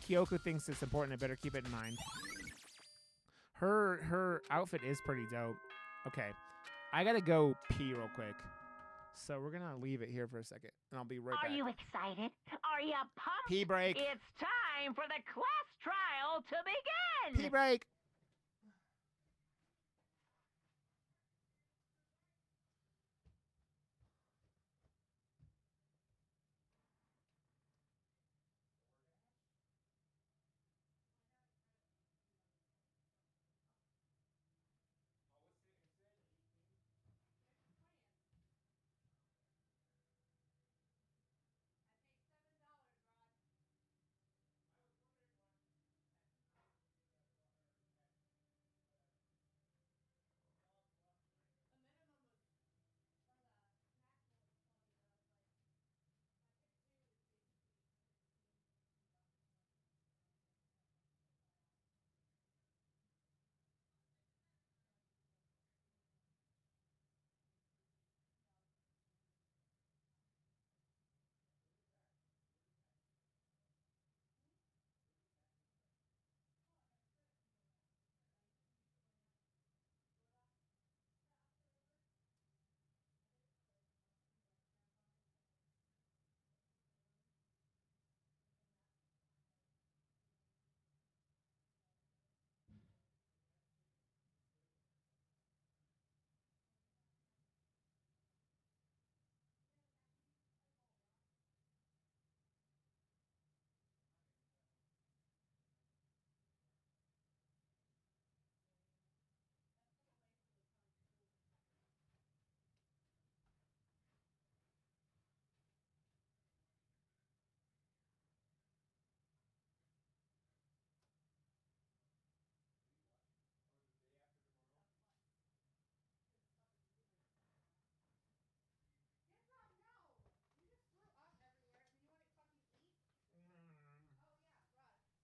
Kyoko thinks it's important. I better keep it in mind. Her outfit is pretty dope. Okay, I gotta go pee real quick. So we're gonna leave it here for a second, and I'll be right back. Are you excited? Are you pumped? Pee break. It's time for the class trial to begin. Pee break.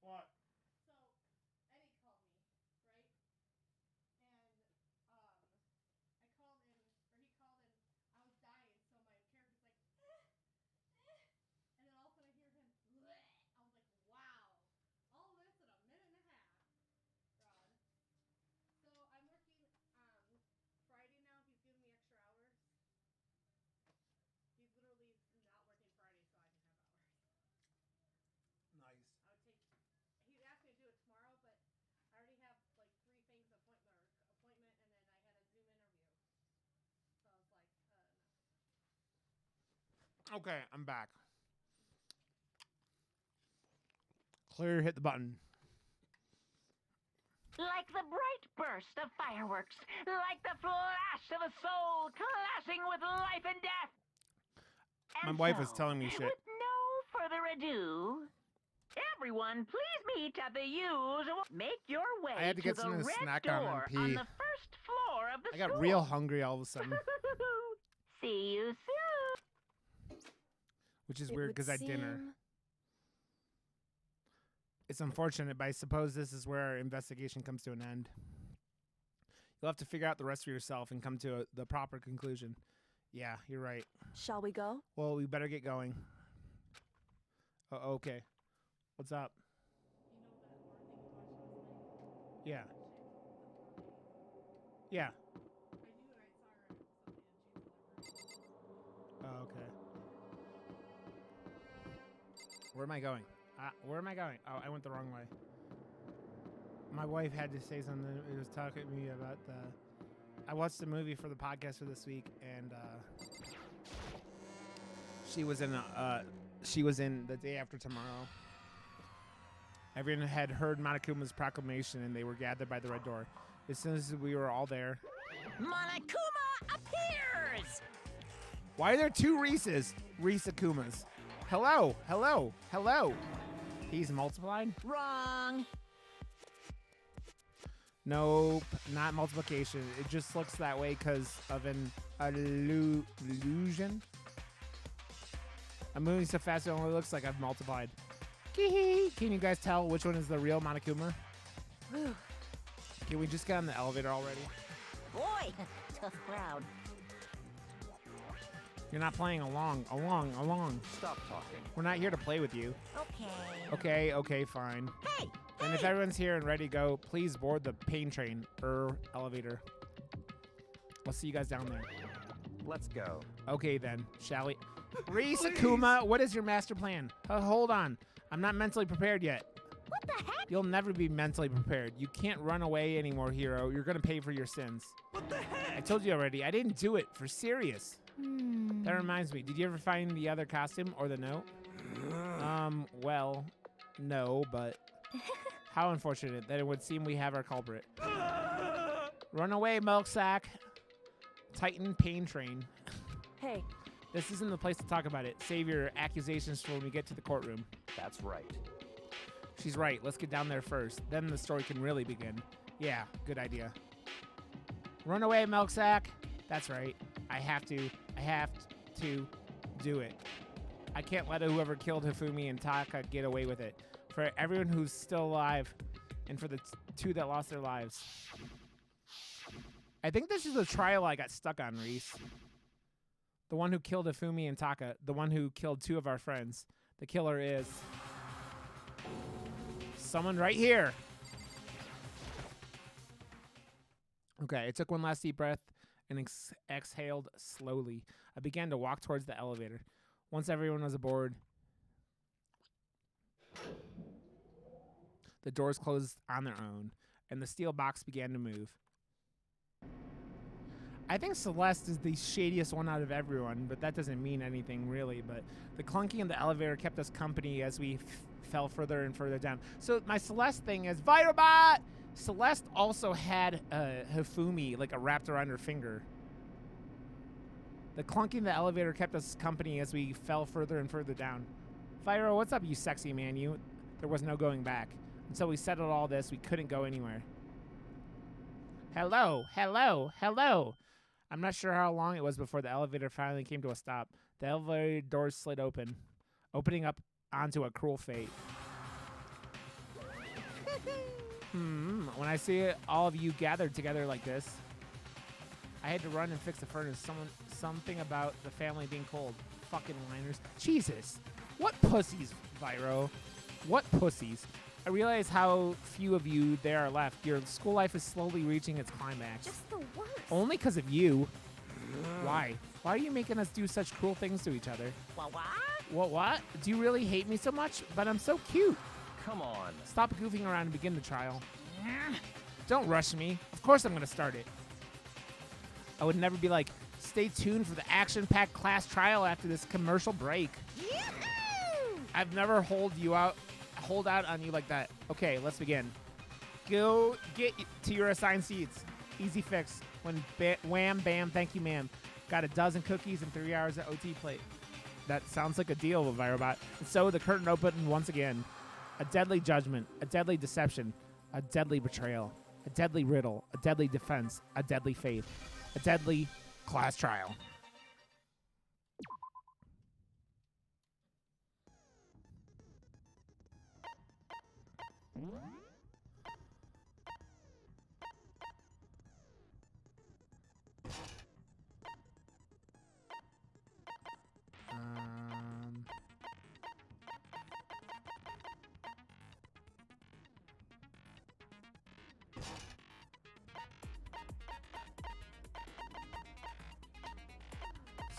What? So, Eddie called me, right? And, I called in, or he called in, I was dying, so my character's like, and then all of a sudden I hear him, I was like, wow. All this in a minute and a half, Rod. So, I'm working, Friday now. He's giving me extra hours. He's literally not working Friday, so I can have hours. Nice. I would take, he asked me to do it tomorrow, but I already have like 3 things appointment, and then I had a Zoom interview. So I was like, no. Okay, I'm back. Clear, hit the button. Like the bright burst of fireworks, like the flash of a soul clashing with life and death. My And wife is so, telling me shit. With no further ado, everyone, please meet at the usual. Make your way I had to get the something to red snack on and door pee. on the first floor of the I got school. real hungry all of a sudden. See you soon. Which is weird because I had dinner. It's unfortunate, but I suppose this is where our investigation comes to an end. You'll have to figure out the rest for yourself and come to the proper conclusion. Yeah, you're right. Shall we go? Well, we better get going. Okay. What's up? You know that horror thing we watched last night? Yeah. That chick, the floor lady? Yeah. I do, and I saw her at something, and she's delivered. Oh, okay. Where am I going? Where am I going? Oh, I went the wrong way. My wife had to say something. It was talking to me about the... I watched a movie for the podcast for this week, and she was in The Day After Tomorrow. Everyone had heard Monokuma's proclamation, and they were gathered by the red door. As soon as we were all there... Monokuma appears! Why are there 2 Reese's? Reese Akumas. Hello, hello, hello. He's multiplied? Wrong. Nope, not multiplication. It just looks that way because of an illusion. I'm moving so fast it only looks like I've multiplied. Can you guys tell which one is the real Monokuma? Whew. Can we just get on the elevator already? Boy, tough crowd. You're not playing along. Stop talking. We're not here to play with you. Okay. Okay, fine. Hey! And if everyone's here and ready to go, please board the pain train or elevator. We'll see you guys down there. Let's go. Okay then, shall we? Reese Akuma, what is your master plan? Hold on. I'm not mentally prepared yet. What the heck? You'll never be mentally prepared. You can't run away anymore, hero. You're gonna pay for your sins. What the heck? I told you already. I didn't do it. For serious. That reminds me. Did you ever find the other costume or the note? Well, no, but how unfortunate that it would seem we have our culprit. Run away, milk sack. Titan pain train. Hey, This isn't the place to talk about it. Save your accusations for when we get to the courtroom. That's right. She's right. Let's get down there first. Then the story can really begin. Yeah, good idea. Run away, milk sack. That's right. I have to do it. I can't let whoever killed Hifumi and Taka get away with it. For everyone who's still alive, and for the two that lost their lives. I think this is the trial I got stuck on, Reese. The one who killed Hifumi and Taka. The one who killed two of our friends. The killer is someone right here. Okay, I took one last deep breath and exhaled slowly. I began to walk towards the elevator. Once everyone was aboard, the doors closed on their own, and the steel box began to move. I think Celeste is the shadiest one out of everyone, but that doesn't mean anything really. But the clunking in the elevator kept us company as we fell further and further down. So my Celeste thing is Virobot! Celeste also had Hifumi, like a wrapped around her finger. The clunking in the elevator kept us company as we fell further and further down. Fyro, what's up, you sexy man? There was no going back. Until we settled all this, we couldn't go anywhere. Hello. I'm not sure how long it was before the elevator finally came to a stop. The elevator doors slid open, opening up onto a cruel fate. When I see all of you gathered together like this, I had to run and fix the furnace. Something about the family being cold. Fucking whiners. Jesus. What pussies, Vyro? What pussies? I realize how few of you there are left. Your school life is slowly reaching its climax. just the worst. Only because of you. Why? Why are you making us do such cruel things to each other? What? What? Do you really hate me so much? But I'm so cute. Come on. Stop goofing around and begin the trial. Don't rush me. Of course I'm going to start it. I would never be like, stay tuned for the action-packed class trial after this commercial break. Yahoo! I've never hold out on you like that. Okay, let's begin. Go get to your assigned seats. Easy fix. When wham, bam, thank you, ma'am. Got a dozen cookies and 3 hours of OT plate. That sounds like a deal, Virobot. And so the curtain opened once again. A deadly judgment, a deadly deception, a deadly betrayal, a deadly riddle, a deadly defense, a deadly faith, a deadly class trial.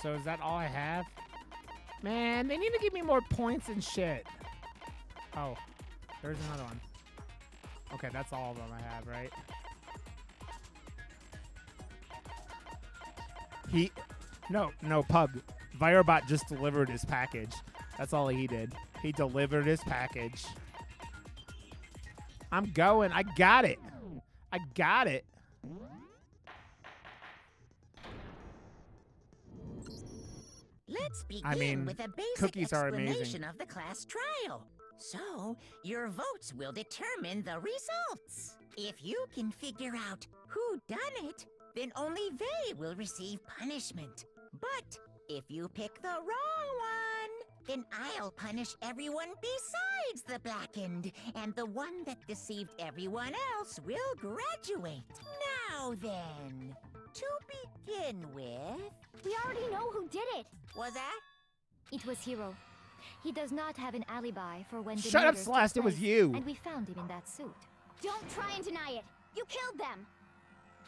So is that all I have? Man, they need to give me more points and shit. Oh, there's another one. Okay, that's all of them I have, right? No, Pug. Virobot just delivered his package. That's all he did. He delivered his package. I'm going. I got it. Let's begin I mean, with a basic cookies are amazing. explanation of the class trial. So, your votes will determine the results. If you can figure out who done it, then only they will receive punishment. But if you pick the wrong one, then I'll punish everyone besides the blackened, and the one that deceived everyone else will graduate. Now then, to begin with... We already know who did it. Was that? It was Hiro. He does not have an alibi for when the Shut up, murders took Celeste, it was place, you. And we found him in that suit. Don't try and deny it. You killed them.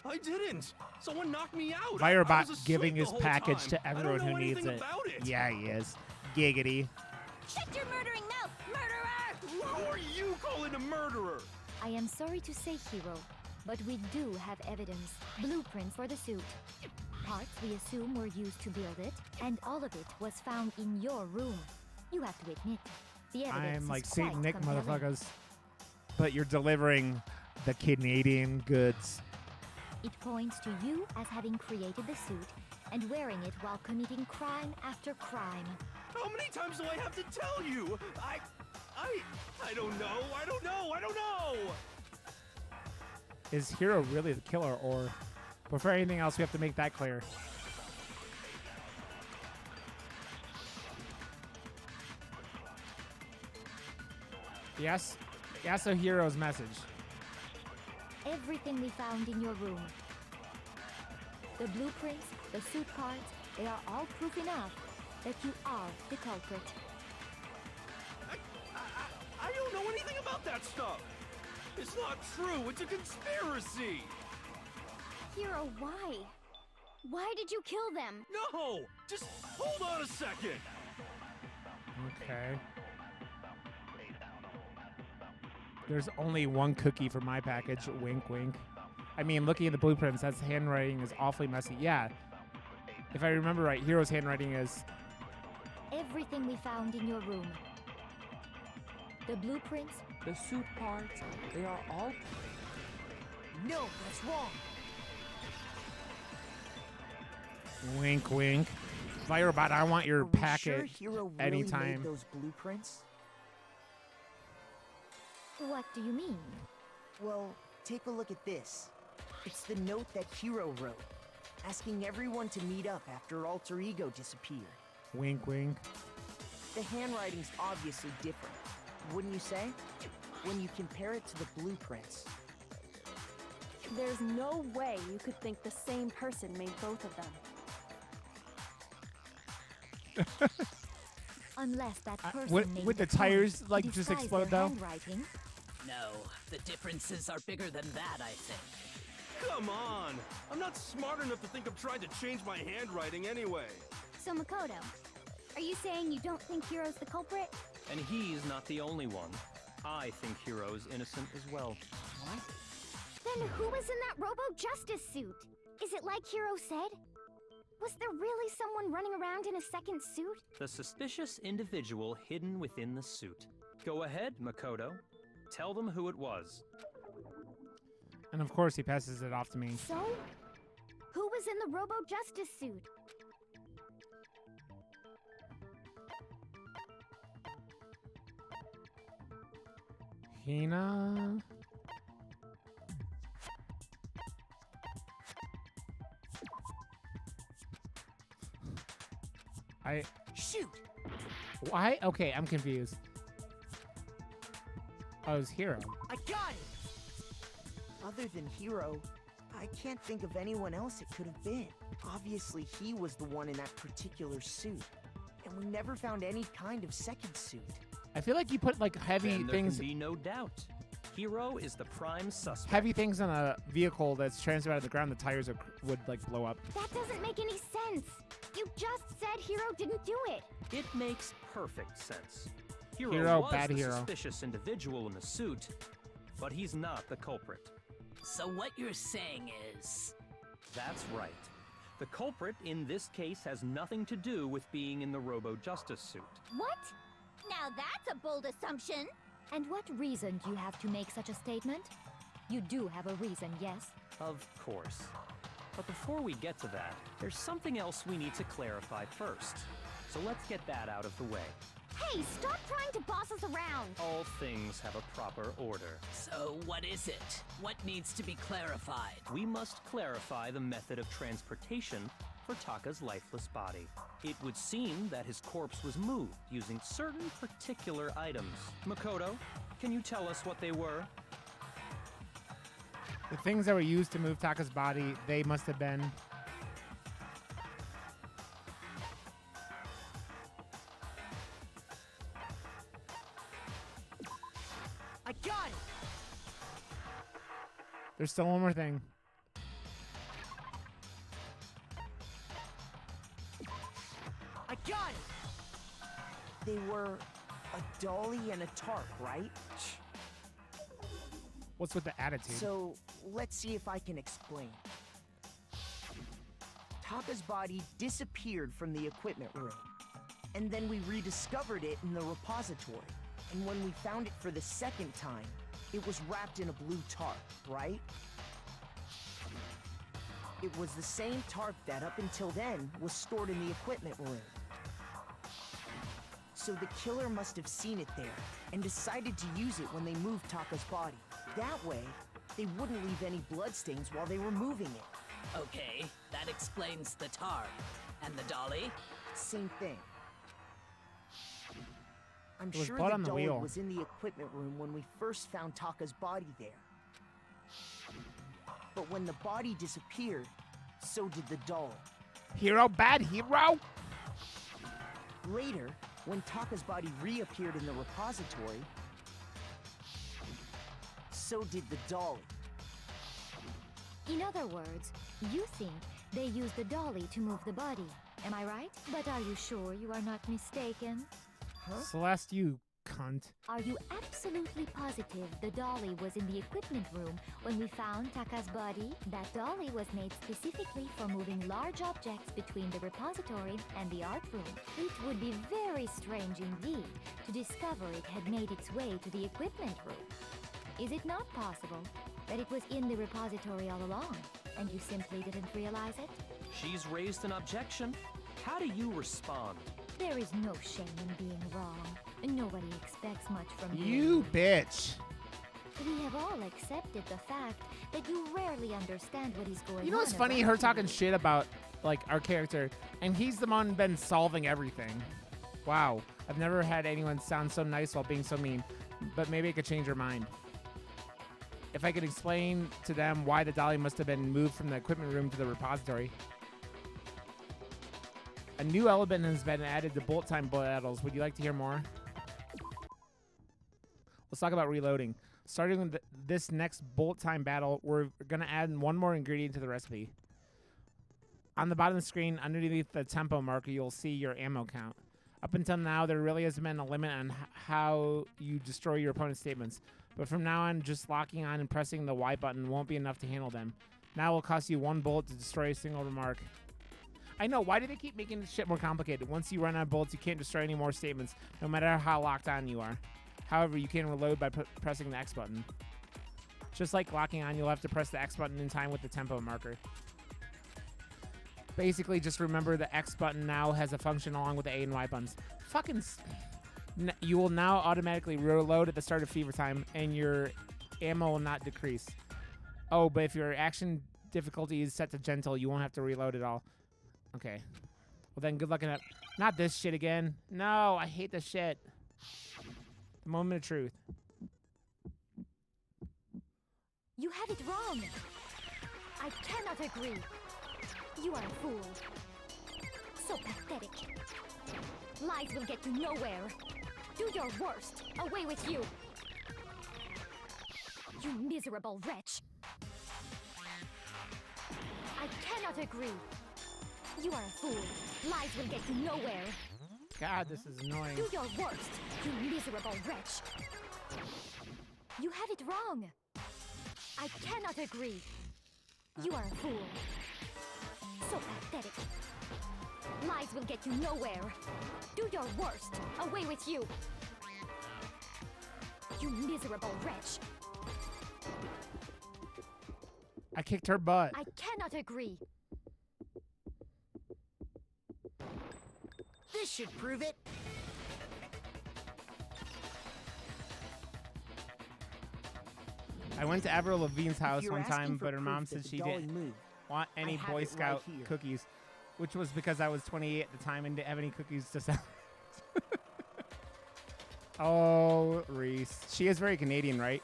I didn't. Someone knocked me out. I was Firebot asleep giving the his whole package time. to everyone I don't know who needs anything it. about it. Yeah, he is. Giggity. Shut your murdering mouth, murderer! Who are you calling a murderer? I am sorry to say, Hiro, but we do have evidence. Blueprints for the suit. Parts we assume were used to build it, and all of it was found in your room. You have to admit, the evidence I'm like is Saint quite Nick, compelling. motherfuckers. But you're delivering the Canadian goods. It points to you as having created the suit and wearing it while committing crime after crime. How many times do I have to tell you? I don't know. I don't know. Is Hiro really the killer, or before anything else, we have to make that clear? Yes, so Hiro's message. Everything we found in your room. The blueprints, the suit parts, they are all proof enough that you are the culprit. I don't know anything about that stuff. It's not true. It's a conspiracy. Hiro, why? Why did you kill them? No, just hold on a second. Okay. There's only one cookie for my package. Wink, wink. I mean, looking at the blueprints, that's handwriting is awfully messy. Yeah. If I remember right, Hiro's handwriting is... Everything we found in your room. The blueprints, The suit parts, they are all... No, that's wrong. Wink, wink. Firebot, I want your Are we sure package Hiro really anytime. made those blueprints? what do you mean? Well, take a look at this. It's the note that Hiro wrote, asking everyone to meet up after Alter Ego disappeared. Wink, wink. The handwriting's obviously different, wouldn't you say? When you compare it to the blueprints. There's no way you could think the same person made both of them. Unless that person Would made the the tires code like to just disguise explode their though? handwriting. No, the differences are bigger than that, I think. Come on. I'm not smart enough to think of trying to change my handwriting anyway. So, Makoto, are you saying you don't think Hiro's the culprit? And he's not the only one. I think Hiro is innocent as well. Then who was in that Robo-Justice suit? Is it like Hiro said? Was there really someone running around in a second suit? The suspicious individual hidden within the suit. Go ahead, Makoto. Tell them who it was. And of course, he passes it off to me. So? Who was in the Robo-Justice suit? Hina. Shoot! Why? Okay, I'm confused. Oh, it's Hiro. I got it! Other than Hiro, I can't think of anyone else it could have been. Obviously, he was the one in that particular suit. And we never found any kind of second suit. I feel like you put like heavy Then there things, can be no doubt. Hiro is the prime suspect. heavy things on a vehicle that's transferred out of the ground. The tires would like blow up. That doesn't make any sense. You just said Hiro didn't do it. It makes perfect sense. Hiro, was bad the hero. suspicious individual in the suit, but he's not the culprit. So what you're saying is... That's right. The culprit in this case has nothing to do with being in the Robo-Justice suit. What? Now that's a bold assumption. And what reason do you have to make such a statement? You do have a reason, yes? Of course. But before we get to that, there's something else we need to clarify first. So let's get that out of the way. Hey, stop trying to boss us around! All things have a proper order. So, what is it? What needs to be clarified? We must clarify the method of transportation for Taka's lifeless body. It would seem that his corpse was moved using certain particular items. Makoto, can you tell us what they were? The things that were used to move Taka's body, they must have been... I got it! There's still one more thing. I got it! They were a dolly and a tarp, right? What's with the attitude? So, let's see if I can explain. Taka's body disappeared from the equipment room, and then we rediscovered it in the repository. And when we found it for the second time, it was wrapped in a blue tarp, right? It was the same tarp that up until then was stored in the equipment room. So the killer must have seen it there and decided to use it when they moved Taka's body. That way, they wouldn't leave any bloodstains while they were moving it. Okay, that explains the tarp. And the dolly? Same thing. I'm It was sure blood the on the dolly wheel. was in the equipment room when we first found Taka's body there. But when the body disappeared, so did the dolly. Hero, bad hero! Later, when Taka's body reappeared in the repository, so did the dolly. In other words, you think they used the dolly to move the body. Am I right? But are you sure you are not mistaken? Huh? Celeste, you cunt. Are you absolutely positive the dolly was in the equipment room when we found Taka's body? That dolly was made specifically for moving large objects between the repository and the art room. It would be very strange indeed to discover it had made its way to the equipment room. Is it not possible that it was in the repository all along, and you simply didn't realize it? She's raised an objection. How do you respond? There is no shame in being wrong. Nobody expects much from you. You bitch. We have all accepted the fact that you rarely understand what is going on. You know what's funny? around Her you. talking shit about, like, our character, and he's the one been solving everything. Wow. I've never had anyone sound so nice while being so mean, but maybe I could change her mind. If I could explain to them why the dolly must have been moved from the equipment room to the repository. A new element has been added to bullet time battles. Would you like to hear more? Let's talk about reloading. Starting with this next bullet time battle, we're going to add one more ingredient to the recipe. On the bottom of the screen, underneath the tempo marker, you'll see your ammo count. Up until now, there really hasn't been a limit on how you destroy your opponent's statements. But from now on, just locking on and pressing the Y button won't be enough to handle them. Now it will cost you one bullet to destroy a single remark. I know, why do they keep making this shit more complicated? Once you run out of bullets, you can't destroy any more statements, no matter how locked on you are. However, you can reload by pressing the X button. Just like locking on, you'll have to press the X button in time with the tempo marker. Basically, just remember the X button now has a function along with the A and Y buttons. You will now automatically reload at the start of fever time, and your ammo will not decrease. Oh, but if your action difficulty is set to gentle, you won't have to reload at all. Okay. Well, then good luck in that. Not this shit again. No, I hate this shit. The moment of truth. You have it wrong. I cannot agree. You are a fool. So pathetic. Lies will get you nowhere. Do your worst. Away with you. You miserable wretch. I cannot agree. You are a fool. Lies will get you nowhere. God, this is annoying. Do your worst, you miserable wretch. You have it wrong. I cannot agree. You are a fool. So pathetic. Lies will get you nowhere. Do your worst. Away with you. You miserable wretch. I kicked her butt. I cannot agree. This should prove it. I went to Avril Lavigne's house you're one asking time, for but her proof mom that said the she dolly didn't moved, want any have Boy it right Scout here. cookies, which was because I was 28 at the time and didn't have any cookies to sell. Oh, Reese. She is very Canadian, right?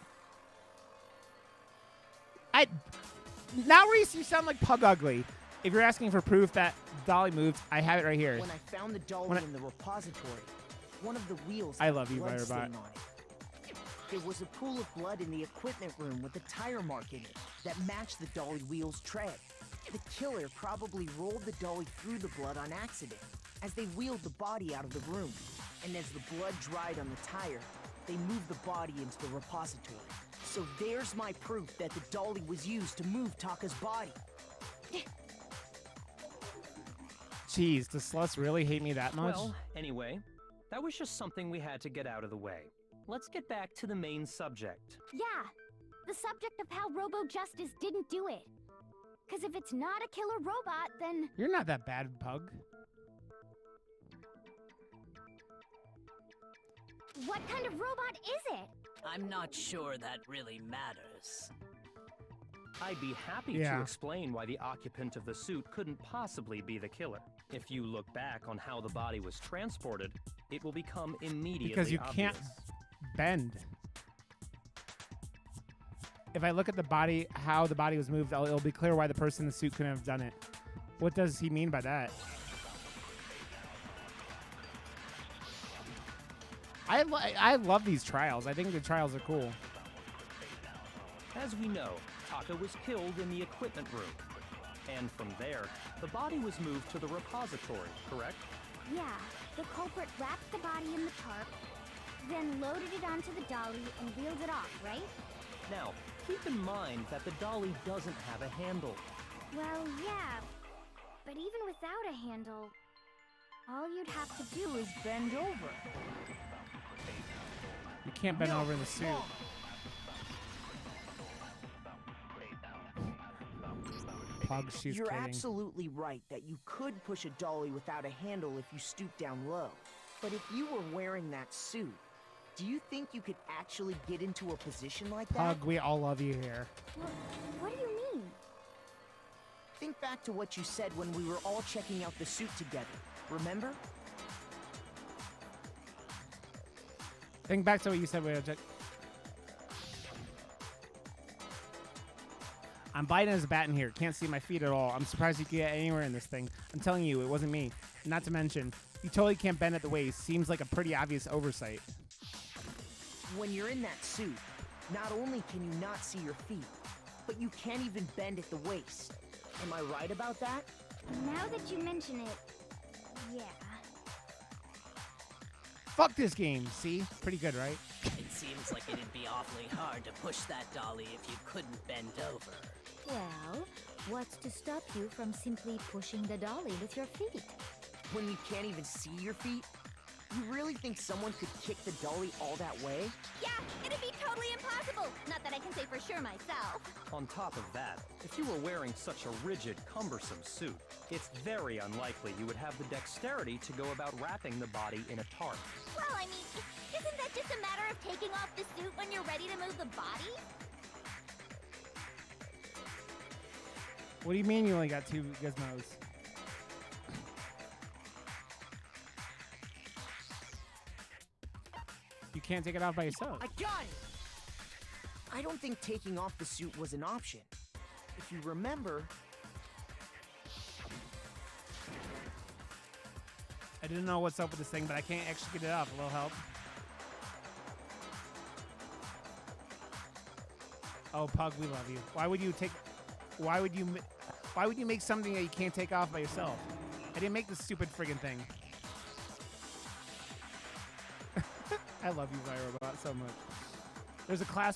Now, Reese, you sound like Pug Ugly. If you're asking for proof that dolly moved, I have it right here. When I found the dolly in the repository, one of the wheels I had love a you, blood Virobot. stain on it. There was a pool of blood in the equipment room with a tire mark in it that matched the dolly wheel's tread. The killer probably rolled the dolly through the blood on accident as they wheeled the body out of the room. And as the blood dried on the tire, they moved the body into the repository. So there's my proof that the dolly was used to move Taka's body. Jeez, does Sluts really hate me that much? Well, anyway, that was just something we had to get out of the way. Let's get back to the main subject. Yeah, the subject of how Robo Justice didn't do it. Because if it's not a killer robot, then... You're not that bad, Pug. What kind of robot is it? I'm not sure that really matters. I'd be happy to explain why the occupant of the suit couldn't possibly be the killer. If you look back on how the body was transported, it will become immediately Because you obvious. can't bend. If I look at the body, how the body was moved, it'll be clear why the person in the suit couldn't have done it. What does he mean by that? I love these trials. I think the trials are cool. As we know, Taka was killed in the equipment room. And from there, the body was moved to the repository, correct? Yeah, the culprit wrapped the body in the tarp, then loaded it onto the dolly and wheeled it off, right? Now, keep in mind that the dolly doesn't have a handle. Well, yeah, but even without a handle, all you'd have to do is bend over. You can't bend over in the suit. Pug, she's You're kidding. absolutely right that you could push a dolly without a handle if you stoop down low. But if you were wearing that suit, do you think you could actually get into a position like that? Pug, we all love you here. What do you mean? Think back to what you said when we were all checking out the suit together. Remember? Think back to what you said. I'm biting his bat in here. Can't see my feet at all. I'm surprised you could get anywhere in this thing. I'm telling you, it wasn't me. Not to mention, you totally can't bend at the waist. Seems like a pretty obvious oversight. When you're in that suit, not only can you not see your feet, but you can't even bend at the waist. Am I right about that? Now that you mention it, yeah. Fuck this game. See? Pretty good, right? It seems like it'd be awfully hard to push that dolly if you couldn't bend over. Well, what's to stop you from simply pushing the dolly with your feet? When you can't even see your feet? You really think someone could kick the dolly all that way? Yeah, it'd be totally impossible. Not that I can say for sure myself. On top of that, if you were wearing such a rigid, cumbersome suit, it's very unlikely you would have the dexterity to go about wrapping the body in a tarp. Well, I mean, isn't that just a matter of taking off the suit when you're ready to move the body? What do you mean you only got 2 gizmos? You can't take it off by yourself. I got it! I don't think taking off the suit was an option. If you remember... I didn't know what's up with this thing, but I can't actually get it off. A little help. Oh, Pug, we love you. Why would you make something that you can't take off by yourself? I didn't make this stupid friggin' thing. I love you, Virobot, so much. There's a class